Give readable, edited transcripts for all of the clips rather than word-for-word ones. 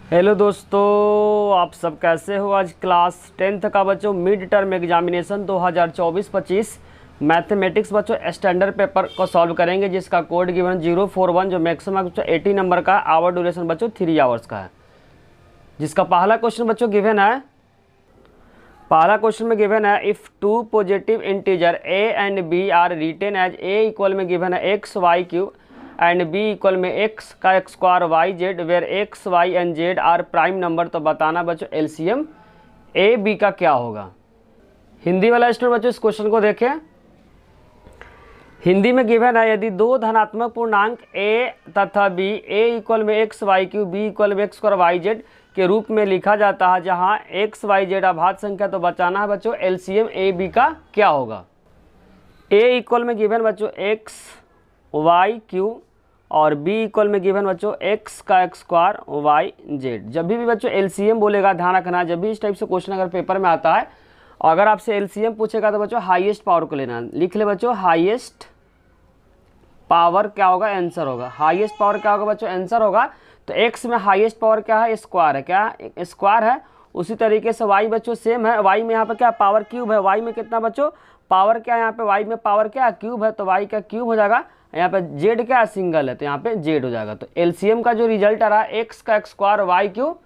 Hello दोस्तों, आप सब कैसे हो। आज क्लास 10th का बच्चों मिड टर्म एग्जामिनेशन 2024-25 मैथमेटिक्स बच्चों स्टैंडर्ड पेपर को सॉल्व करेंगे, जिसका कोड गिवन 041 जो मैक्सिमम 80 नंबर का, आवर ड्यूरेशन बच्चों 3 आवर्स का है। जिसका पहला क्वेश्चन बच्चों गिवन है, पहला क्वेश्चन में गिवन है if two positive integer a and b are written as a equal में गिवन है x y q and b equal में x का x square y z where x y and z are prime number. तो बताना बच्चों LCM a b का क्या होगा। हिंदी वाला स्टूडेंट बच्चों इस क्वेश्चन को देखें। हिंदी में गिवन है यदि दो धनात्मक पूर्णांक a तथा b a इक्वल में x y q b equal में एक्स स्क्वायर वाई जेड के रूप में लिखा जाता है, जहां एक्स वाई जेड अभाज्य संख्या। तो बचाना है बच्चों एलसीएम ए बी का क्या होगा। a इक्वल में गिवन बच्चों एक्स वाई क्यू और b इक्वल में गिवन बच्चों x का एक्स स्क्वायर वाई जेड। जब भी बच्चों एलसीएम बोलेगा ध्यान रखना, जब भी इस टाइप से क्वेश्चन अगर पेपर में आता है और अगर आपसे एलसीएम पूछेगा तो बच्चों हाईएस्ट पावर को लेना। लिख ले बच्चों हाईएस्ट पावर क्या होगा, आंसर होगा। हाईएस्ट पावर क्या होगा बच्चों, आंसर होगा। तो x में हाईएस्ट पावर क्या है, स्क्वायर है, क्या स्क्वायर है। उसी तरीके से y बच्चों सेम है, y में यहाँ पे क्या पावर क्यूब है, y में कितना बच्चों पावर क्या है, यहाँ पे y में पावर क्या क्यूब है, तो y का क्यूब हो जाएगा। यहाँ पे z क्या सिंगल है तो यहाँ पे z हो जाएगा। तो एलसीएम का जो रिजल्ट आ रहा है x का x square y cube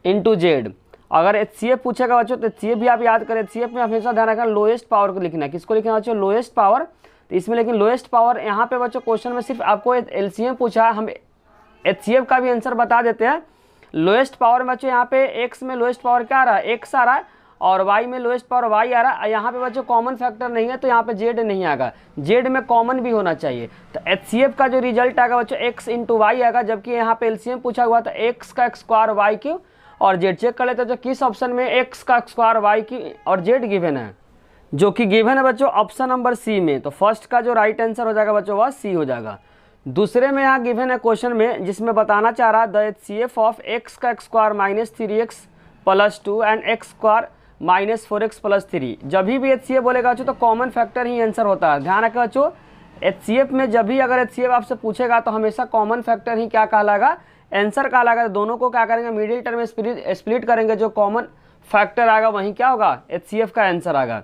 into z. अगर एचसीएफ पूछेगा बच्चों तो एचसीएफ भी आप याद करें, एचसीएफ में हमेशा ध्यान रखना लोएस्ट पावर को लिखना है। किसको लिखना है बच्चों, लोएस्ट पावर। तो इसमें लेकिन लोएस्ट पावर यहाँ पे बच्चों क्वेश्चन में सिर्फ आपको एलसीएम पूछा है, हम एचसीएफ का भी आंसर बता देते हैं। लोएस्ट पावर में बच्चों यहाँ पे एक्स में लोएस्ट पावर क्या आ रहा है, एक्स आ रहा है, और वाई में लोएस्ट पावर वाई आ रहा है। यहाँ पे बच्चों कॉमन फैक्टर नहीं है तो यहाँ पे जेड नहीं आएगा, जेड में कॉमन भी होना चाहिए। तो एचसीएफ का जो रिजल्ट आएगा बच्चों एक्स इंटू वाई आएगा, जबकि यहाँ पे एलसीएम पूछा हुआ था एक्स का एक्स स्क्वायर वाई क्यू और जेड। चेक कर लेते हैं किस ऑप्शन में एक्स का स्क्वायर वाई क्यू और जेड गिवन है, जो कि गिवन है बच्चों ऑप्शन नंबर सी में। तो फर्स्ट का जो राइट आंसर हो जाएगा बच्चों वह सी हो जाएगा। दूसरे में यहाँ गिवन है क्वेश्चन में, जिसमें बताना चाह रहा है द एचसीएफ ऑफ एक्स का x square minus 3x plus 2 and x square minus 4x plus 3। जब भी एचसीएफ बोलेगा बच्चों तो कॉमन फैक्टर ही आंसर होता है। ध्यान रखें बच्चों, एचसीएफ में जब भी अगर एचसीएफ आपसे पूछेगा तो हमेशा कॉमन फैक्टर ही क्या कहलाएगा, आंसर कहलाएगा। दोनों को क्या करेंगे, मिडिल टर्म में स्प्लिट करेंगे, जो कॉमन फैक्टर आएगा वहीं क्या होगा, एचसीएफ का आंसर आएगा।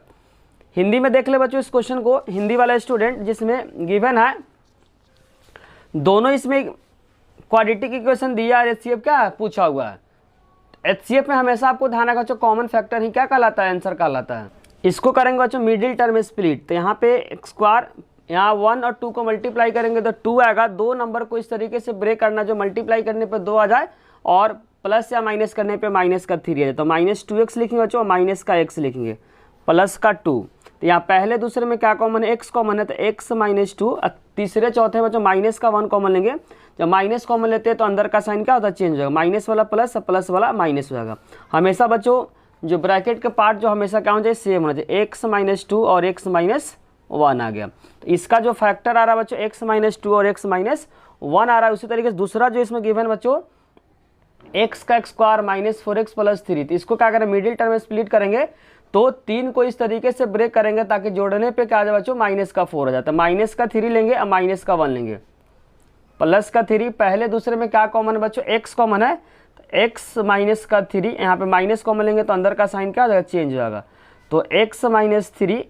हिंदी में देख ले बच्चों इस क्वेश्चन को, हिंदी वाला स्टूडेंट, जिसमें गिवन है दोनों इसमें क्वाड्रेटिक इक्वेशन दिया है, एचसीएफ क्या पूछा हुआ है। एचसीएफ में हमेशा आपको ध्यान रखना कॉमन फैक्टर ही क्या कहलाता है, आंसर कहलाता है। इसको करेंगे बच्चों मिडिल टर्म स्प्लिट। तो यहाँ पे एक्स स्क्वायर, यहाँ 1 और 2 को मल्टीप्लाई करेंगे तो 2 आएगा। दो नंबर को इस तरीके से ब्रेक करना जो मल्टीप्लाई करने पर 2 आ जाए और प्लस या माइनस करने पे माइनस का 3 आ जाए। तो माइनस 2x लिखेंगे बच्चों, माइनस का x लिखेंगे, प्लस का 2। तो यहाँ पहले दूसरे में क्या कॉमन है, x कॉमन है, तो x माइनस 2। तीसरे चौथे बच्चों माइनस का 1 कॉमन लेंगे। जब माइनस कॉमन लेते हैं तो अंदर का साइन क्या होता है, चेंज हो जाएगा, माइनस वाला प्लस, प्लस वाला माइनस हो जाएगा। हमेशा बच्चों जो ब्रैकेट का पार्ट जो हमेशा क्या होना चाहिए, सेम होना चाहिए। x माइनस 2 और x माइनस 1 आ गया। तो इसका जो फैक्टर आ रहा है बच्चों x माइनस 2 और x माइनस 1 आ रहा है। उसी तरीके से दूसरा जो इसमें गिवन बच्चों x का x square minus 4x plus 3। तो इसको क्या करें, मिडिल टर्म में स्प्लिट करेंगे तो 3 को इस तरीके से ब्रेक करेंगे ताकि जोड़ने पे क्या आ जाए बच्चों, माइनस का 4 हो जाता है। माइनस का 3 लेंगे और माइनस का 1 लेंगे, प्लस का 3। पहले दूसरे में क्या कॉमन है बच्चों, x कॉमन है, तो x माइनस का 3। यहाँ पे माइनस कॉमन लेंगे तो अंदर का साइन क्या हो जाएगा, चेंज हो जाएगा। तो x माइनस 3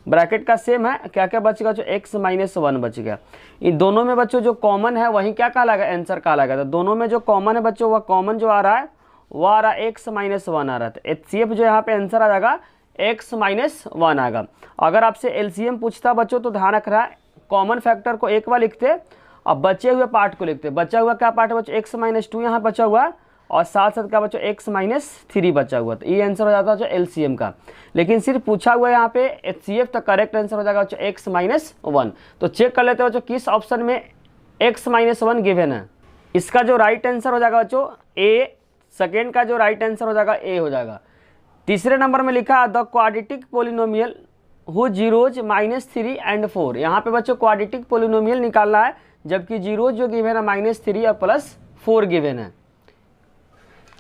ब्रैकेट का सेम है, क्या क्या बचेगा जो x माइनस 1 बच गया। इन दोनों में बच्चों जो कॉमन है वही क्या कहलाएगा, आंसर कहलाएगा। तो दोनों में जो कॉमन है बच्चों वह कॉमन जो आ रहा है वो आ रहा है x माइनस 1 आ रहा है। एचसीएफ जो यहाँ पे आंसर आ जाएगा x माइनस 1 आएगा। अगर आपसे एलसीएम पूछता बच्चों तो ध्यान रख रहा है कॉमन फैक्टर को एक बार लिखते और बचे हुए पार्ट को लिखते। बचा हुआ क्या पार्ट है बच्चों, x माइनस 2 यहाँ बचा हुआ और साथ साथ क्या बच्चों x माइनस 3 बचा हुआ। तो ये आंसर हो जाता है बच्चों एलसीएम का। लेकिन सिर्फ पूछा हुआ है यहाँ पे एचसीएफ, तो करेक्ट आंसर हो जाएगा बच्चों x माइनस 1। तो चेक कर लेते हैं बच्चों किस ऑप्शन में x माइनस 1 गिवन है। इसका जो राइट आंसर हो जाएगा बच्चों ए, सेकेंड का जो राइट आंसर हो जाएगा ए हो जाएगा। तीसरे नंबर में लिखा the quadratic polynomial who zeros minus 3 and 4। यहाँ पे बच्चों क्वाड्रेटिक पोलिनोमियल निकालना है, जबकि जीरोज जो गिवन है माइनस 3 और प्लस 4 गिवन है।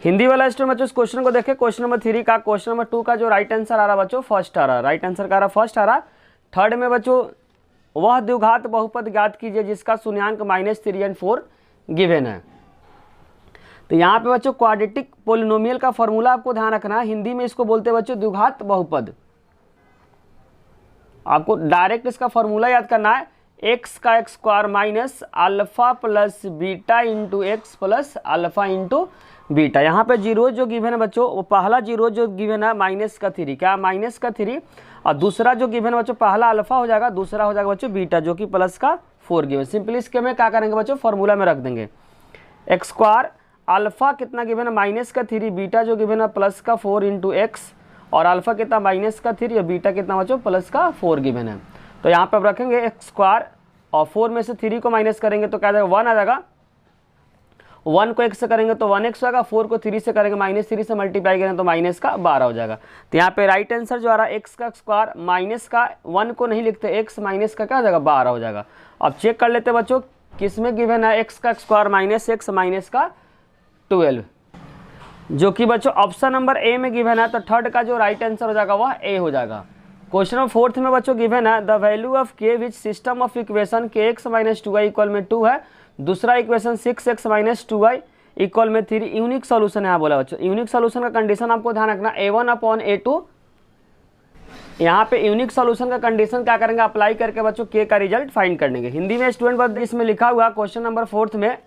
हिंदी वाला स्टूडेंट बच्चों इस क्वेश्चन को देखें, क्वेश्चन नंबर 3 का, क्वेश्चन नंबर 2 का जो राइट आंसर आ रहा है बच्चों फर्स्ट आ रहा है, राइट आंसर का आ रहा फर्स्ट आ रहा। थर्ड में बच्चों वह द्विघात बहुपद ज्ञात कीजिए जिसका शून्यांक माइनस 3 एंड 4 गिवन है। तो यहाँ पे बच्चों क्वाड्रेटिक पोलिनोमियल का फॉर्मूला आपको ध्यान रखना है, हिंदी में इसको बोलते हैं बच्चों द्विघात बहुपद। आपको डायरेक्ट इसका फॉर्मूला याद करना है, एक्स का x square minus alpha plus beta into x plus alpha into beta. यहाँ पे जीरो जो गिवन है बच्चों, वो पहला जीरो जो गिवन है माइनस का 3, क्या माइनस का 3, और दूसरा जो गिवन है बच्चों पहला अल्फा हो जाएगा, दूसरा हो जाएगा बच्चों बीटा जो कि प्लस का 4 गिवन। सिंपली इसके में क्या करेंगे बच्चों, फॉर्मूला में रख देंगे एक्स स्क्वायर, अल्फा कितना गिवन है माइनस का 3, बीटा जो गिवन है प्लस का 4 इंटू एक्स, और अल्फा कितना माइनस का 3 और बीटा कितना बच्चों प्लस का 4 गिवन है। तो यहाँ पे अब रखेंगे एक्स स्क्वायर और 4 में से 3 को माइनस करेंगे तो क्या आ जाएगा 1 आ जाएगा, 1 को x से करेंगे तो 1x होगा, 4 को 3 से करेंगे -3 से मल्टीप्लाई करेंगे तो माइनस का 12 हो जाएगा। तो यहाँ पे राइट आंसर जो आ रहा है एक्स का स्क्वायर माइनस का 1 को नहीं लिखते, x माइनस का क्या हो जाएगा 12 हो जाएगा। अब चेक कर लेते बच्चों किस में गिवन है, एक्स का स्क्वायर माइनस एक्स माइनस का 12, जो कि बच्चों ऑप्शन नंबर ए में गिवन है। तो थर्ड का जो राइट आंसर हो जाएगा वह ए हो जाएगा। क्वेश्चन नंबर 4 में बच्चों गिवन है द वैल्यू ऑफ के विच सिस्टम ऑफ इक्वेशन के एक्स माइनस 2y इक्वल में 2 है, दूसरा equation 6x minus 2y equal में 3। यूनिक सॉल्यूशन यहाँ बोला बच्चों, यूनिक सॉल्यूशन का कंडीशन आपको ध्यान रखना a1/a2। यहाँ पे यूनिक सॉल्यूशन का कंडीशन क्या करेंगे, अप्लाई करके बच्चों के का रिजल्ट फाइंड करने। हिंदी में स्टूडेंट बस इसमें लिखा हुआ क्वेश्चन नंबर 4 में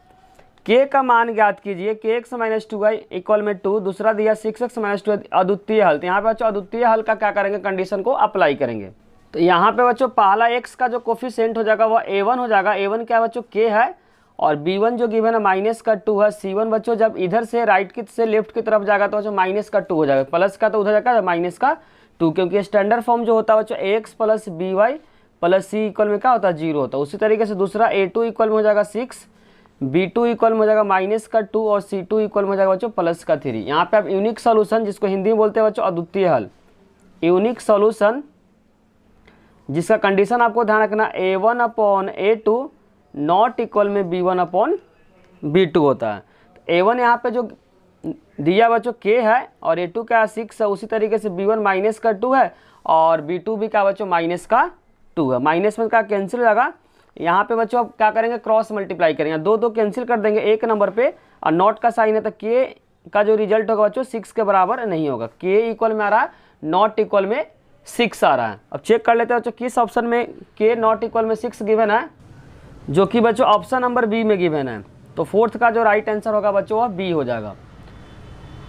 के का मान ज्ञात कीजिए, के एक्स माइनस 2y इक्वल में 2, दूसरा दिया 6x माइनस 2 अद्वितीय हल। तो यहाँ पे बच्चों अद्वितीय हल का क्या करेंगे, कंडीशन को अप्लाई करेंगे। तो यहाँ पे बच्चों पहला x का जो कोफिशिएंट हो जाएगा वह a1 हो जाएगा, a1 क्या बच्चों k है, और b1 जो गिवन है माइनस का 2 है, c1 बच्चों जब इधर से राइट की से लेफ्ट की तरफ जाएगा तो बच्चों माइनस का 2 हो जाएगा, प्लस का तो उधर जाएगा माइनस का 2, क्योंकि स्टैंडर्ड फॉर्म जो होता है बच्चों ax plus by plus c equal में क्या होता है 0 होता है। उसी तरीके से दूसरा a2 इक्वल में हो जाएगा 6, b2 इक्वल में हो जाएगा माइनस का 2 और c2 इक्वल में हो जाएगा बच्चों प्लस का 3। यहाँ पे आप यूनिक सॉल्यूशन जिसको हिंदी में बोलते हैं बच्चों अद्वितीय हल, यूनिक सॉल्यूशन जिसका कंडीशन आपको ध्यान रखना a1/a2 नॉट इक्वल में b1/b2 होता है। a1 यहाँ पे जो दिया बच्चों k है और a2 क्या 6 है, उसी तरीके से b1 माइनस का 2 है और b2 भी क्या बच्चों माइनस का 2 है। माइनस में क्या कैंसिल हो जाएगा, यहाँ पे बच्चों अब क्या करेंगे क्रॉस मल्टीप्लाई करेंगे, दो दो कैंसिल कर देंगे एक नंबर पे, और नॉट का साइन है तो k का जो रिजल्ट होगा बच्चों 6 के बराबर नहीं होगा, k इक्वल में आ रहा है नॉट इक्वल में 6 आ रहा है। अब चेक कर लेते हैं बच्चों किस ऑप्शन में k नॉट इक्वल में 6 गिवन है, जो कि बच्चों ऑप्शन नंबर बी में गिवन है। तो फोर्थ का जो राइट आंसर होगा बच्चों वह बी हो जाएगा।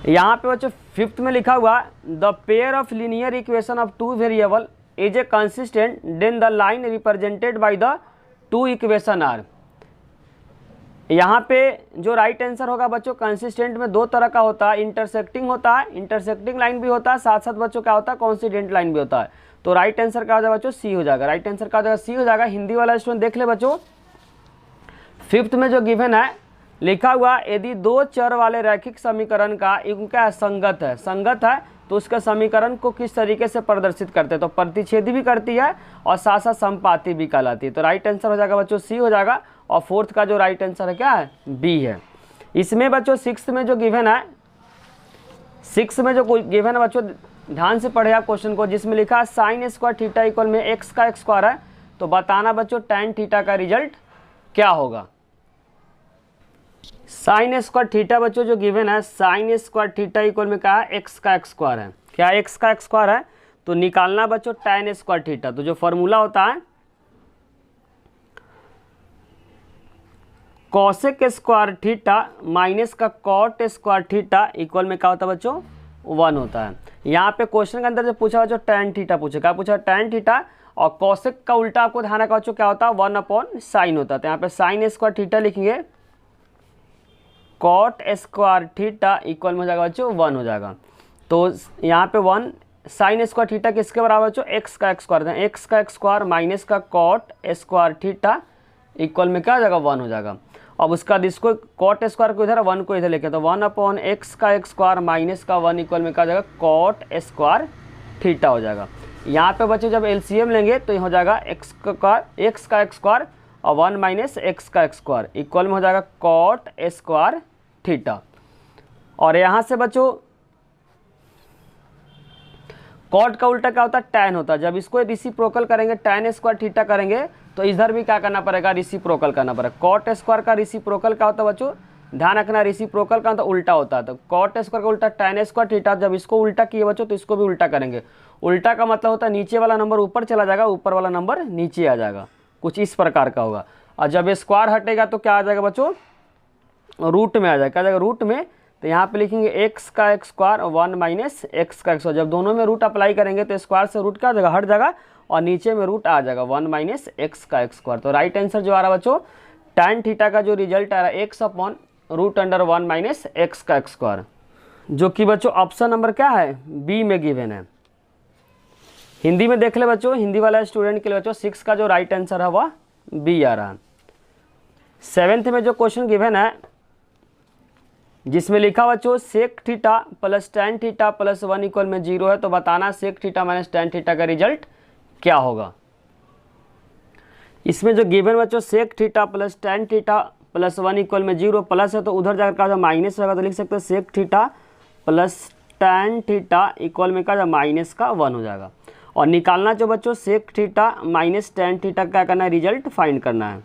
यहाँ पे बच्चों 5th में लिखा हुआ the pair of linear equation of 2 variable is a consistent then the line represented by the 2 equation are. यहाँ पे जो राइट आंसर होगा बच्चों कंसिस्टेंट में 2 तरह का होता है, इंटरसेक्टिंग होता है, इंटरसेक्टिंग लाइन भी होता है, साथ साथ बच्चों क्या होता है कॉन्सिडेंट लाइन भी होता है। तो राइट आंसर क्या हो जाएगा बच्चों सी हो जाएगा, राइट आंसर क्या हो जाएगा सी हो जाएगा। हिंदी वाला स्टूडेंट देख ले बच्चों 5th में जो गिवन है लिखा हुआ यदि 2 चर वाले रैखिक समीकरण का इनका संगत है, संगत है तो उसका समीकरण को किस तरीके से प्रदर्शित करते हैं, तो प्रतिच्छेदी भी करती है और साथ साथ समपाती भी कहलाती है। तो राइट आंसर हो जाएगा बच्चों सी हो जाएगा, और फोर्थ का जो राइट आंसर है क्या है बी है। इसमें बच्चों 6th में जो गिवन है, 6 में जो गिवन है बच्चों ध्यान से पढ़े आप क्वेश्चन को, जिसमें लिखा है साइन स्क्वायर थीटा इक्वल में एक्स का एक्स स्क्वायर है, तो बताना बच्चों टैन थीटा का रिजल्ट क्या होगा। साइन स्क्वायर थीटा बच्चों जो गिवन है साइन स्क्वायर थीटा इक्वल में क्या है एक्स का एक्स स्क्वायर है, क्या एक्स का एक्स स्क्वायर है, तो निकालना बच्चों टैन स्क्वायर थीटा। तो जो फॉर्मूला होता है कॉसेक स्क्वायर थीटा माइनस का कॉट स्क्वायर थीटा इक्वल में क्या होता है बच्चों 1 होता है। यहाँ पे क्वेश्चन के अंदर जो पूछा बच्चों टैन थीटा पूछा, क्या पूछा टैन थीटा, और कॉसेक का उल्टा आपको ध्यान रखा बच्चों क्या होता है 1/sin होता है। तो यहाँ पे साइन स्क्वायर थीटा लिखेंगे, कॉट स्क्वायर थीटा इक्वल में हो जाएगा बच्चों 1 हो जाएगा। तो यहाँ पे 1 साइन स्क्वायर थीटा किसके बराबर बच्चों एक्स का एक्स स्क्वायर, एक्स का एक्स स्क्वायर माइनस का कॉट स्क्वायर थीटा इक्वल में क्या हो जाएगा 1 हो जाएगा। अब उसका इसको कॉट स्क्वायर को इधर 1 को इधर लेके, तो 1/x का एक्स स्क्वायर माइनस का 1 इक्वल में क्या हो जाएगा कॉट स्क्वायर थीटा हो जाएगा। यहाँ पे बच्चों जब एलसीएम लेंगे तो हो जाएगा एक्स का एक्स स्क्वायर और 1 माइनस एक्स का एक्स स्क्वायर इक्वल में हो जाएगा कॉट स्क्वायर थीटा। और यहाँ से बच्चों कॉट का उल्टा क्या होता है टैन होता है, जब इसको रिसिप्रोकल करेंगे टैन स्क्वायर थीटा करेंगे तो इधर भी क्या करना पड़ेगा रिसिप्रोकल करना पड़ेगा। कॉट स्क्वायर का रिसिप्रोकल क्या होता है बच्चों ध्यान रखना रेसिप्रोकल का तो उल्टा होता है, तो कॉट स्क्वायर का उल्टा tan स्क्वायर थीटा। जब इसको उल्टा किए बच्चों तो इसको भी उल्टा करेंगे। उल्टा का मतलब होता है नीचे वाला नंबर ऊपर चला जाएगा, ऊपर वाला नंबर नीचे आ जाएगा, कुछ इस प्रकार का होगा। और जब स्क्वायर हटेगा तो क्या आ जाएगा बच्चों, रूट में आ जाएगा। क्या आ जाएगा, रूट में। तो यहाँ पे लिखेंगे एक्स का एक्स स्क्वायर 1 माइनस एक्स का एक्स। जब दोनों में रूट अप्लाई करेंगे तो स्क्वायर से रूट क्या आ जाएगा, हट जाएगा, और नीचे में रूट आ जाएगा 1 माइनस एक्स का एक्स स्क्वायर। तो राइट आंसर जो आ रहा है बच्चों tan थीटा का जो रिजल्ट आ रहा है x upon root under 1 minus x का एक्स स्क्वायर, जो कि बच्चों ऑप्शन नंबर क्या है, बी में गिवन है। हिंदी में देख ले बच्चों, हिंदी वाला स्टूडेंट के लिए बच्चों 6 का जो राइट आंसर है वह बी आ रहा है। 7th में जो क्वेश्चन गिवन है जिसमें लिखा बच्चों sec theta plus tan theta plus 1 equal में 0 है, तो बताना sec theta minus tan theta का रिजल्ट क्या होगा। इसमें जो गिवन बच्चों sec theta plus tan theta plus 1 equal में 0 प्लस है तो उधर जाकर का माइनस होगा, तो लिख सकते हैं sec theta plus tan theta equal में का माइनस का 1 हो जाएगा। और निकालना जो बच्चों sec theta minus tan theta क्या करना है, रिजल्ट फाइंड करना है।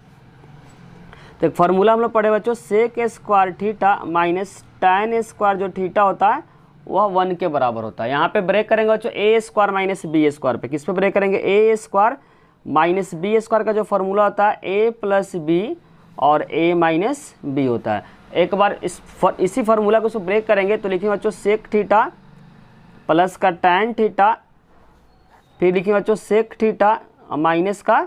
तो एक फार्मूला हम लोग पढ़े बच्चों sec square theta minus tan square जो थीटा होता है वह 1 के बराबर होता है। यहाँ पे ब्रेक करेंगे बच्चों ए स्क्वायर माइनस बी स्क्वायर पे। किस पे ब्रेक करेंगे, ए स्क्वायर माइनस बी स्क्वायर का जो फार्मूला होता है ए प्लस बी और ए माइनस बी होता है। एक बार इसी फार्मूला को ब्रेक करेंगे तो लिखेंगे बच्चों सेक थीटा प्लस का tan थीटा, फिर लिखेंगे बच्चों सेक थीटा माइनस का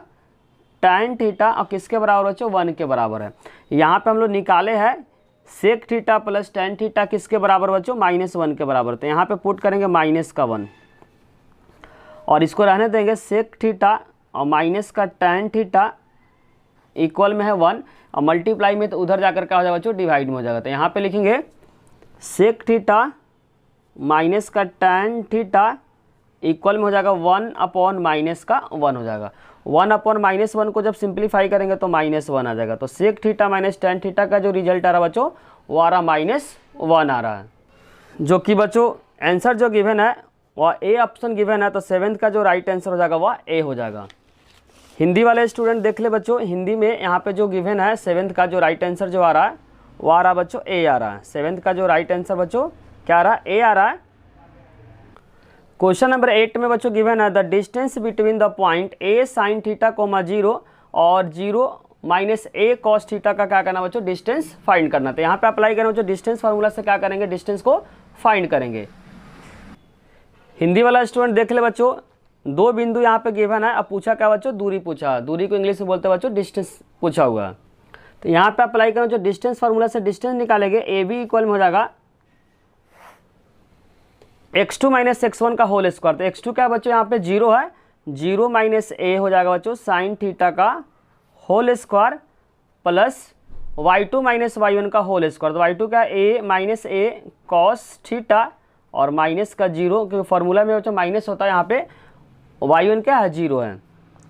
tan थीटा, और किसके बराबर बच्चों 1 के बराबर है। यहाँ पे हम लोग निकाले हैं sec theta plus tan theta किसके बराबर बच्चों, -1 के बराबर। तो यहाँ पे पुट करेंगे -1 और इसको रहने देंगे सेक थीटा और माइनस का tan थीटा इक्वल में है 1 और मल्टीप्लाई में तो उधर जाकर क्या हो जाएगा बच्चों, डिवाइड में हो जाएगा। तो यहाँ पे लिखेंगे सेक थीटा माइनस का tan थीटा इक्वल में हो जाएगा 1 अपॉन माइनस का 1 हो जाएगा। 1 अपॉन -1 को जब सिंप्लीफाई करेंगे तो -1 आ जाएगा। तो sec theta minus tan theta का जो रिजल्ट आ रहा है बच्चों वो आ रहा -1 आ रहा है, जो कि बच्चों आंसर जो गिवन है वह ए ऑप्शन गिवन है। तो 7th का जो राइट आंसर हो जाएगा वह ए हो जाएगा। हिंदी वाले स्टूडेंट देख ले बच्चों, हिंदी में यहाँ पे जो गिवन है 7th का जो राइट आंसर जो आ रहा है वो आ रहा बच्चों ए आ रहा है। 7th का जो राइट आंसर बच्चों क्या आ रहा है, ए आ रहा है। क्वेश्चन नंबर 8 में बच्चों गिवन है the distance between the point A sine theta coma 0 और 0 माइनस ए कॉस थीटा का क्या करना बच्चों, डिस्टेंस फाइंड करना। तो यहाँ पे अप्लाई करना बच्चों डिस्टेंस फार्मूला से क्या करेंगे, डिस्टेंस को फाइंड करेंगे। हिंदी वाला स्टूडेंट देख ले बच्चों, 2 बिंदु यहाँ पे गिवन है। अब पूछा क्या बच्चों, दूरी पूछा। दूरी को इंग्लिश में बोलते हैं बच्चों डिस्टेंस पूछा हुआ है। तो यहाँ पे अप्लाई करना बच्चों डिस्टेंस फार्मूला से डिस्टेंस निकालेंगे, ए बी इक्वल में हो जाएगा x2 माइनस x1 का होल स्क्वायर। तो x2 क्या बच्चों यहाँ पे 0 है, 0 माइनस ए हो जाएगा बच्चों साइन थीटा का whole square plus y2 minus y1 का होल स्क्वायर। तो y2 क्या a minus a cos theta और माइनस का 0, क्योंकि फार्मूला में बच्चों माइनस होता है, यहाँ पे y1 क्या है 0 है।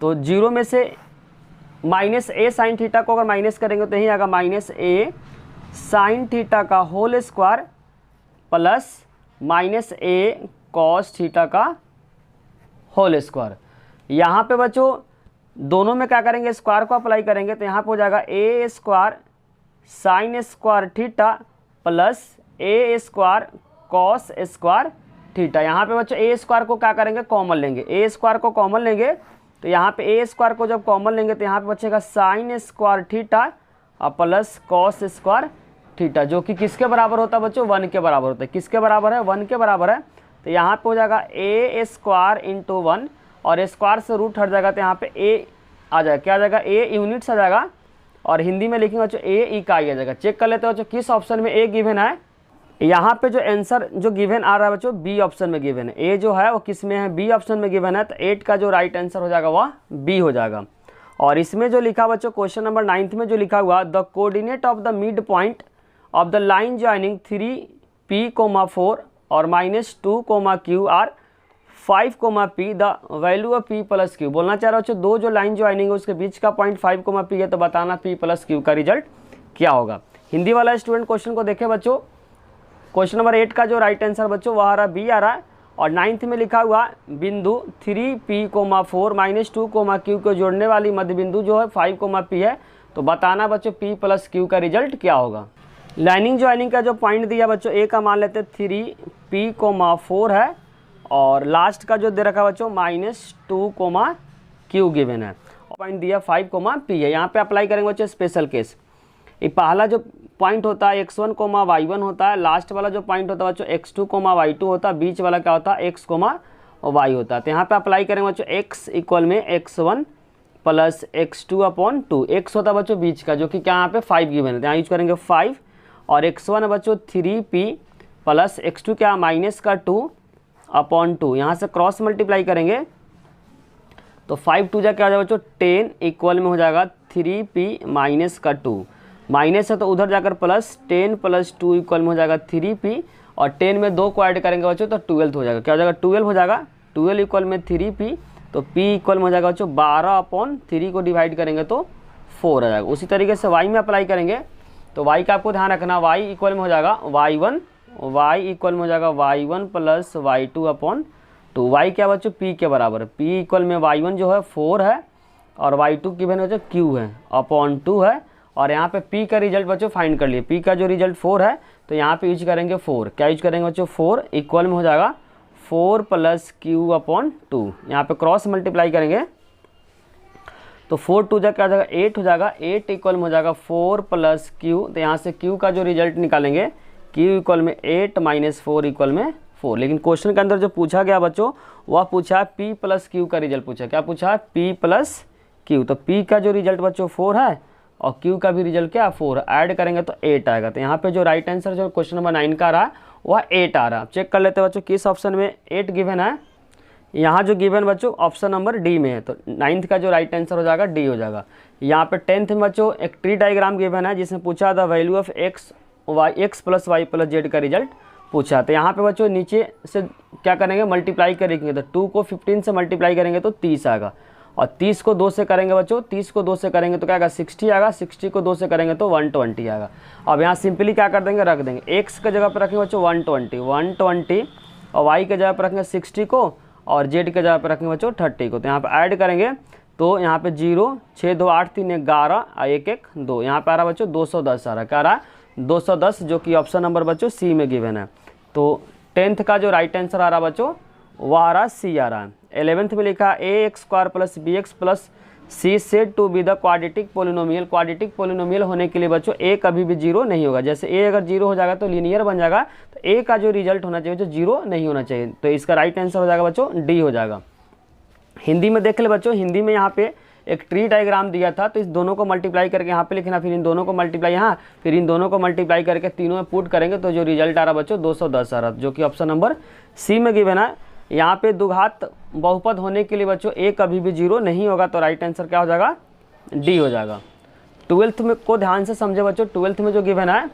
तो 0 में से माइनस ए साइन थीटा को अगर माइनस करेंगे तो यही आएगा माइनस ए साइन थीटा का whole square plus minus a cos theta का होल स्क्वायर। यहाँ पे बच्चों दोनों में क्या करेंगे, स्क्वायर को अप्लाई करेंगे। तो यहाँ पे हो जाएगा A square sine square theta plus A square cos square theta. यहाँ पे बच्चों ए स्क्वायर को क्या करेंगे, कॉमन लेंगे। ए स्क्वायर को कॉमन लेंगे तो यहाँ पे ए स्क्वायर को जब कॉमन लेंगे तो यहाँ पे बचेगा साइन स्क्वायर थीटा और प्लस कॉस स्क्वायर थीटा, जो कि किसके बराबर होता है बच्चों, 1 के बराबर होता है। किसके बराबर है, 1 के बराबर है। तो यहाँ पे हो जाएगा ए स्क्वायर इंटू 1 और स्क्वायर से रूट हट जाएगा तो यहाँ पे ए आ जाएगा। क्या आ जाएगा, ए यूनिट्स आ जाएगा और हिंदी में लिखेंगे बच्चों ए इकाई आ जाएगा। चेक कर लेते हो बच्चों किस ऑप्शन में ए गिवन है। यहाँ पे जो आंसर जो गिवन आ रहा है बच्चों बी ऑप्शन में गिवन है। ए जो है वो किस में है, बी ऑप्शन में गिवन है। तो 8 का जो राइट आंसर हो जाएगा वह बी हो जाएगा। और इसमें जो लिखा बच्चों क्वेश्चन नंबर 9 में जो लिखा हुआ the coordinate of the mid point of the line joining 3P, 4 और -2, Q are 5, P the value of P plus Q। बोलना चाह रहा हूँ दो जो लाइन ज्वाइनिंग है उसके बीच का पॉइंट 5, P है, तो बताना P प्लस Q का रिजल्ट क्या होगा। हिंदी वाला स्टूडेंट क्वेश्चन को देखे बच्चों, क्वेश्चन नंबर 8 का जो राइट आंसर बच्चों वह आ रहा बी आ रहा है। और 9th में लिखा हुआ बिंदु 3P, 4 -2, Q को जोड़ने वाली मध्य बिंदु जो है 5, P है, तो बताना बच्चों P प्लस Q का रिजल्ट क्या होगा। लाइनिंग ज्वाइनिंग का जो पॉइंट दिया बच्चों, ए का मान लेते हैं 3p,4 है, और लास्ट का जो दे रखा बच्चों -2, q गिवन है, पॉइंट दिया 5, p है। यहाँ पे अप्लाई करेंगे बच्चों स्पेशल केस। ये पहला जो पॉइंट होता है x1, y1 होता है, लास्ट वाला जो पॉइंट होता है बच्चों x2, y2 होता है, बीच वाला क्या होता है x, y होता है। तो यहाँ पे अप्लाई करेंगे बच्चों x इक्वल में x1 प्लस x2/2, x होता है बच्चों बीच का, जो कि क्या यहाँ पे 5 गिवन है, तो यहाँ यूज करेंगे 5, और x1 है बच्चों 3p प्लस x2 क्या -2/2, यहाँ से क्रॉस मल्टीप्लाई करेंगे तो 5 2 जा क्या हो जाएगा बच्चों 10 इक्वल में हो जाएगा 3p-2, माइनस है तो उधर जाकर प्लस, 10 + 2 इक्वल में हो जाएगा 3p, और 10 में 2 को ऐड करेंगे बच्चों तो 12 हो जाएगा, क्या हो जाएगा 12 हो जाएगा, 12 इक्वल में 3p, तो p इक्वल में हो जाएगा बच्चों 12/3 को डिवाइड करेंगे तो 4 आ जाएगा। उसी तरीके से y में अप्लाई करेंगे तो y का आपको ध्यान रखना, y इक्वल में हो जाएगा y1 इक्वल में हो जाएगा y1 + y2/2, y क्या बच्चों p के बराबर, p इक्वल में y1 जो है 4 है, और y2 की वैल्यू q है /2 है, और यहाँ पे p का रिजल्ट बच्चों फाइंड कर लिए, p का जो रिजल्ट 4 है, तो यहाँ पे यूज करेंगे 4, क्या यूज करेंगे बच्चों 4 इक्वल में हो जाएगा 4 + q/2, यहाँ पे क्रॉस मल्टीप्लाई करेंगे तो 4 2 जा क्या हो जाएगा 8 हो जाएगा, 8 इक्वल में हो जाएगा 4 + q, तो यहाँ से q का जो रिजल्ट निकालेंगे q इक्वल में 8 - 4 इक्वल में 4। लेकिन क्वेश्चन के अंदर जो पूछा गया बच्चों वह पूछा p + q का रिजल्ट पूछा, क्या पूछा p + q, तो p का जो रिजल्ट बच्चों 4 है और q का भी रिजल्ट क्या 4 है, ऐड करेंगे तो 8 आएगा। तो यहाँ पे जो राइट आंसर जो क्वेश्चन नंबर 9 का रहा वह 8 आ रहा। चेक कर लेते हैं बच्चों किस ऑप्शन में 8 गिवन है। यहाँ जो गिवन बच्चों ऑप्शन नंबर डी में है, तो 9th का जो राइट आंसर हो जाएगा डी हो जाएगा। यहाँ पे 10th में बच्चों एक ट्री डायग्राम गिवन है जिसमें पूछा था value of x + y + z का रिजल्ट पूछा। तो यहाँ पे बच्चों नीचे से क्या करेंगे मल्टीप्लाई करेंगे, तो 2 को 15 से मल्टीप्लाई करेंगे तो 30 आएगा, और 30 को 2 से करेंगे बच्चों, 30 को 2 से करेंगे तो क्या आएगा 60 आएगा, 60 को 2 से करेंगे तो 120 आएगा। अब यहाँ सिंपली क्या कर देंगे, रख देंगे x के जगह पर रखेंगे बच्चों 120, और y के जगह पर रखेंगे 60 को, और z के जगह पर रखेंगे बच्चों 30 को। तो यहाँ पर ऐड करेंगे तो यहाँ पे 0 6 2 8 3 11 और 1 1 2, यहाँ पे आ रहा बच्चों 210 आ रहा, क्या आ रहा 210, जो कि ऑप्शन नंबर बच्चों सी में गिवन है। तो 10th का जो राइट आंसर आ रहा बच्चों वह आ रहा सी आ रहा है। 11th में लिखा ax² + bx + c said to be the quadratic polynomial. Quadratic polynomial होने के लिए बच्चों a कभी भी 0 नहीं होगा, जैसे a अगर 0 हो जाएगा तो लीनियर बन जाएगा, तो a का जो रिजल्ट होना चाहिए जो 0 नहीं होना चाहिए, तो इसका राइट आंसर हो जाएगा बच्चों डी हो जाएगा। हिंदी में देख ले बच्चों, हिंदी में यहाँ पे एक ट्री डायग्राम दिया था, तो इस दोनों को मल्टीप्लाई करके यहाँ पे लिखना, फिर इन दोनों को मल्टीप्लाई यहाँ, फिर इन दोनों को मल्टीप्लाई करके तीनों में पुट करेंगे तो जो रिजल्ट आ रहा बच्चों 210 आ रहा, जो कि ऑप्शन नंबर सी में गिवन है। यहाँ पे द्विघात बहुपद होने के लिए बच्चों a कभी भी 0 नहीं होगा, तो राइट आंसर क्या हो जाएगा डी हो जाएगा। 12th में को ध्यान से समझे बच्चों, 12th में जो गिवन है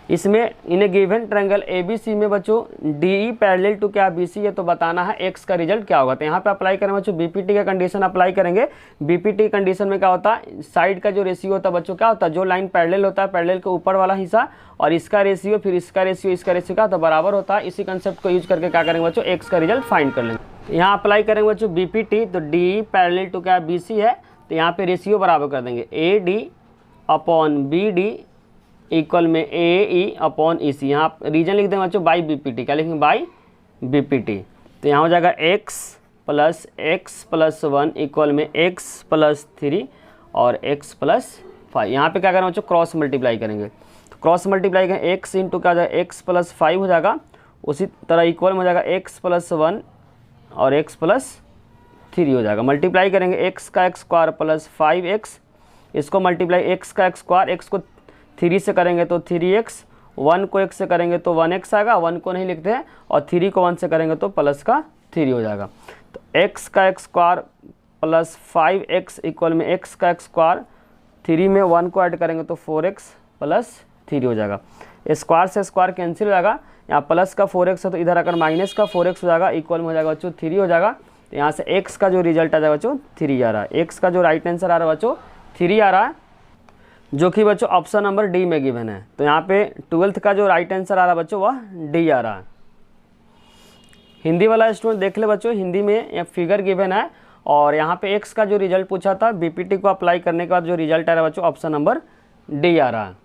इसमें इन्हें गिवन ट्रायंगल ABC में बच्चों DE पैरेलल टू क्या BC है, तो बताना है x का रिजल्ट क्या होगा। तो यहाँ पे अप्लाई करेंगे बच्चों BPT का कंडीशन अप्लाई करेंगे। BPT कंडीशन में क्या होता है, साइड का जो रेशियो होता है बच्चों क्या होता है, जो लाइन पैरेलल होता है पैरेलल के ऊपर वाला हिस्सा और इसका रेशियो, फिर इसका रेशियो क्या होता है बराबर होता है। इसी कंसेप्ट को यूज करके क्या करेंगे बच्चों x का रिजल्ट फाइंड कर लेंगे। यहाँ अप्लाई करेंगे बच्चों BPT, तो DE पैरेलल टू क्या BC है, तो यहाँ पे रेशियो बराबर कर देंगे AD/BD इक्वल में AE/EC। यहाँ रीजन लिख देंगे बच्चों बाई BPT, क्या लिखेंगे बाई BPT। तो यहाँ हो जाएगा x + 1 इक्वल में x + 3 और x + 5। यहाँ पे क्या करेंगे बच्चों क्रॉस मल्टीप्लाई करेंगे, तो क्रॉस मल्टीप्लाई करेंगे x इंटू क्या हो जाएगा x + 5 हो जाएगा, उसी तरह इक्वल में हो जाएगा x + 1 और x + 3 हो जाएगा। मल्टीप्लाई करेंगे x का x² + 5x, इसको मल्टीप्लाई x का x², x को 3 से करेंगे तो 3x, 1 को x से करेंगे तो 1x आएगा, 1 को नहीं लिखते हैं, और 3 को 1 से करेंगे तो प्लस का 3 हो जाएगा। तो x का x² + 5x इक्वल में x का x², 3 में 1 को ऐड करेंगे तो 4x + 3 हो जाएगा। स्क्वायर से स्क्वायर कैंसिल हो जाएगा, यहाँ प्लस का 4x है तो इधर आकर माइनस का 4x हो जाएगा, इक्वल में हो जाएगा बच्चों 3 हो जाएगा। तो यहाँ से x का जो रिजल्ट आ जाएगा बच्चों 3 आ रहा है, x का जो राइट आंसर आ रहा है बच्चों 3 आ रहा है, जो कि बच्चों ऑप्शन नंबर डी में गिवन है। तो यहाँ पे 12th का जो राइट आंसर आ रहा है बच्चों वह डी आ रहा है। हिंदी वाला स्टूडेंट देख ले बच्चों, हिंदी में यह फिगर गिवन है और यहाँ पे x का जो रिजल्ट पूछा था BPT को अप्लाई करने के बाद जो रिजल्ट आ रहा है बच्चों ऑप्शन नंबर डी आ रहा है।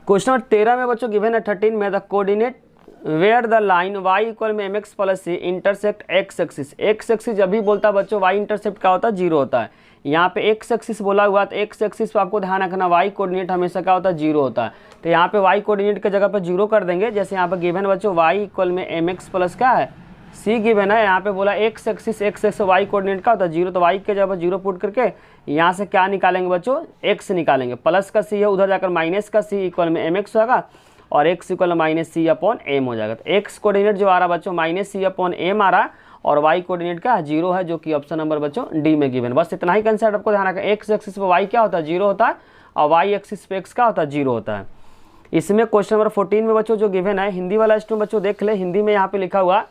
क्वेश्चन नंबर 13 में बच्चों गिवन है 13 में the coordinate where the line y equal में mx plus c intersect x axis. x axis जब भी बोलता है बच्चों y इंटरसेप्ट क्या होता है, 0 होता है। यहाँ पे x एक्सिस बोला हुआ तो x एक्सिस पे आपको ध्यान रखना y कोऑर्डिनेट हमेशा क्या होता है, 0 होता है। तो यहाँ पे y कोऑर्डिनेट की जगह पे 0 कर देंगे। जैसे यहाँ पे गिवन बच्चों y इक्वल में mx प्लस क्या है c गिवन है, यहाँ पे बोला x एक्सिस y कोऑर्डिनेट का होता है 0, तो y के जगह पर 0 पुट करके यहाँ से क्या निकालेंगे बच्चों, x निकालेंगे। प्लस का c है, उधर जाकर माइनस का c इक्वल में mx होगा और x इक्वल माइनस सी अपॉन एम हो जाएगा। तो x कोऑर्डिनेट जो आ रहा बच्चों माइनस सी अपॉन एम आ रहा और y कोऑर्डिनेट का 0 है, जो कि ऑप्शन नंबर बच्चों डी में गिवन। बस इतना ही कंसेप्ट आपको ध्यान रखना। x एक्सिस पे y क्या होता है, 0 होता है और y एक्सिस पे x क्या होता है, 0 होता है। इसमें क्वेश्चन नंबर 14 में बच्चों जो गिवन है, हिंदी वाला स्टूडेंट बच्चों देख ले, हिंदी में यहाँ पे लिखा हुआ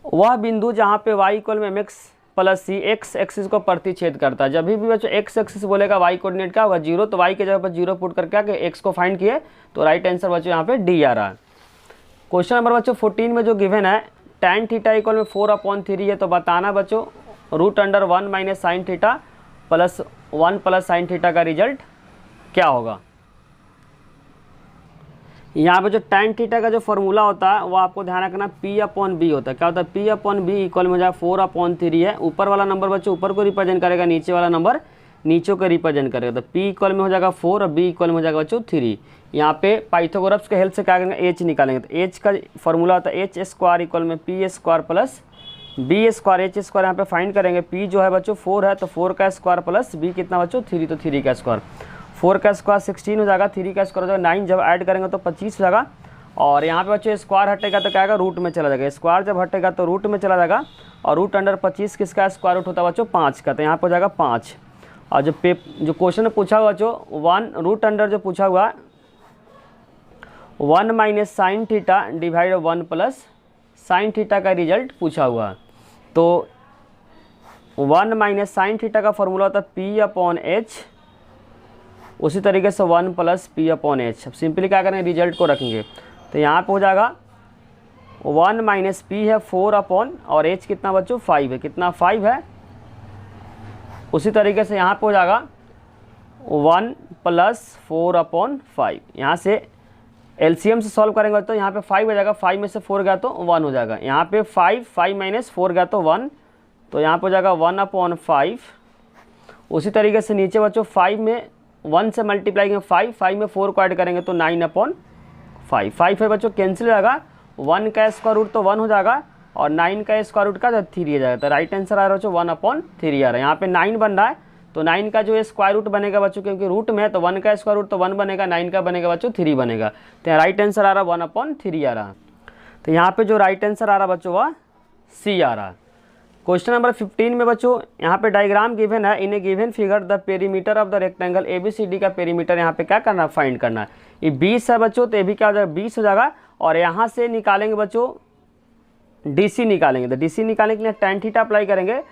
वह बिंदु जहाँ पे y इक्वल में mx प्लस सी एक्स एक्सिस को प्रतिच्छेद करता है। जब भी बच्चों एक्स एक्सिस बोलेगा y कोऑर्डिनेट क्या होगा, 0, तो y के जगह पर 0 पुट करके आके x को फाइंड किए तो राइट आंसर बच्चों यहाँ पे डी आ रहा है। क्वेश्चन नंबर बच्चों 14 में जो गिवन है tan थीटा इक्वल में 4/3 है, तो बताना बच्चों √1 minus sine theta plus 1 plus sign theta का रिजल्ट क्या होगा। यहाँ पे जो tan थीटा का जो फॉर्मूला होता है वो आपको ध्यान रखना P/B होता है। क्या होता है, P/B इक्वल में जाए 4/3 है। ऊपर वाला नंबर बच्चों ऊपर को रिप्रेजेंट करेगा, नीचे वाला नंबर नीचे को रिप्रेजेंट करेगा। तो P इक्वल में हो जाएगा 4 और B इक्वल में हो जाएगा बच्चों 3। यहाँ पे पाइथागोरस के हेल्प से क्या करेंगे, H निकालेंगे। तो H का फॉर्मूला होता है H² इक्वल में P² प्लस B²। H² यहाँ पे फाइंड करेंगे। P जो है बच्चों 4 है तो 4 का स्क्वायर प्लस B कितना बच्चों 3, तो 3 का स्क्वायर। 4 का स्क्वायर 16 हो जाएगा, 3 का स्क्वायर हो जाएगा 9, जब ऐड करेंगे तो 25 हो जाएगा। और यहाँ पे बच्चों स्क्वायर हटेगा तो क्या आएगा, रूट में चला जाएगा। स्क्वायर जब हटेगा तो रूट में चला जाएगा और रूट अंडर 25 किसका स्क्वायर रूट होता है बच्चों 5 का, तो यहाँ पे हो जाएगा 5। और जो क्वेश्चन में पूछा हुआ बच्चों 1 रूट अंडर जो पूछा हुआ 1 minus sine theta divide 1 plus sign theta का रिजल्ट पूछा हुआ। तो 1 माइनस साइन थीटा का फॉर्मूला होता है P/H, उसी तरीके से 1 प्लस P/H। अब सिंपली क्या करेंगे, रिजल्ट को रखेंगे। तो यहाँ पे हो जाएगा 1 माइनस P है 4 अपॉन और H कितना बच्चों 5 है, कितना 5 है। उसी तरीके से यहाँ पे हो जाएगा 1 प्लस 4/5। यहाँ से एलसीएम से सॉल्व करेंगे तो यहाँ पे 5 हो जाएगा, 5 में से 4 गया तो 1 हो जाएगा। यहाँ पे 5 माइनस 4 गया तो 1, तो यहाँ पे हो जाएगा 1/5। उसी तरीके से नीचे बच्चों 5 में 1 से मल्टीप्लाई करेंगे 5 में 4 को ऐड करेंगे तो 9/5। 5 है बच्चों कैंसिल हो जाएगा, 1 का स्क्वायर रूट तो 1 हो जाएगा और 9 का स्क्वायर रूट का 3 हो जाएगा। तो राइट आंसर आ रहा है बच्चों 1/3 आ रहा है। यहाँ पे 9 बन रहा है तो 9 का जो स्क्वायर रूट बनेगा बच्चों, क्योंकि रूट में है तो 1 का स्क्वायर रूट तो 1 बनेगा, 9 का बनेगा बच्चों 3 बनेगा। तो राइट आंसर आ रहा है 1/3 आ रहा है। तो यहाँ पे जो राइट आंसर आ रहा है बच्चों वह सी आ रहा है। क्वेश्चन नंबर 15 में बच्चों यहाँ पे डायग्राम गिवन है, in a given figure the perimeter of the rectangle ABCD का पेरीमीटर यहाँ पे क्या करना है, फाइंड करना है। ये 20 है बच्चों, तो ये भी क्या हो जाएगा 20 हो जाएगा। और यहाँ से निकालेंगे बच्चों DC निकालेंगे, तो DC निकालने के लिए tan थीटा अप्लाई करेंगे